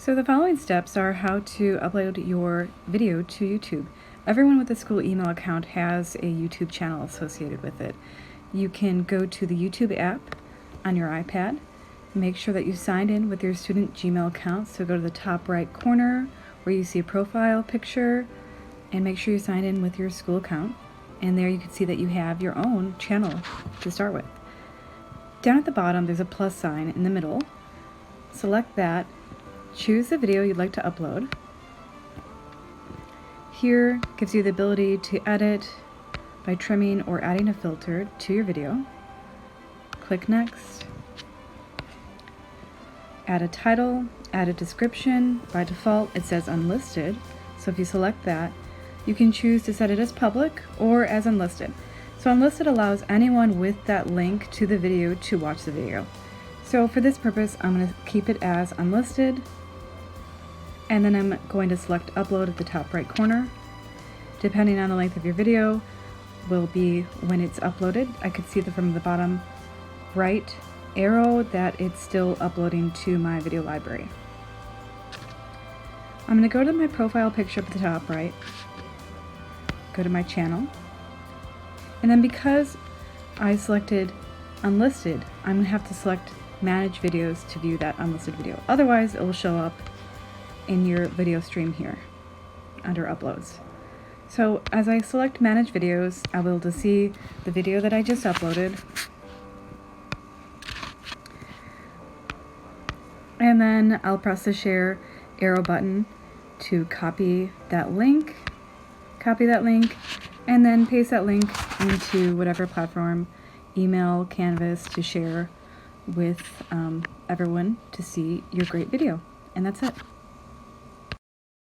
So the following steps are how to upload your video to YouTube. Everyone with a school email account has a YouTube channel associated with it. You can go to the YouTube app on your iPad. Make sure that you signed in with your student Gmail account. So go to the top right corner where you see a profile picture and make sure you sign in with your school account. And there you can see that you have your own channel to start with. Down at the bottom there's a plus sign in the middle. Select that. Choose the video you'd like to upload. Here gives you the ability to edit by trimming or adding a filter to your video. Click Next. Add a title, add a description. By default it says unlisted, so if you select that, you can choose to set it as public or as unlisted. So unlisted allows anyone with that link to the video to watch the video. So for this purpose, I'm going to keep it as unlisted. And then I'm going to select upload at the top right corner. Depending on the length of your video will be when it's uploaded. I could see from the bottom right arrow that it's still uploading to my video library. I'm going to go to my profile picture up at the top right, go to my channel, and then because I selected unlisted, I'm going to have to select manage videos to view that unlisted video. Otherwise it will show up in your video stream here under uploads. So as I select manage videos, I'll be able to see the video that I just uploaded, and then I'll press the share arrow button to copy that link, and then paste that link into whatever platform, email, Canvas, to share with everyone to see your great video. And that's it.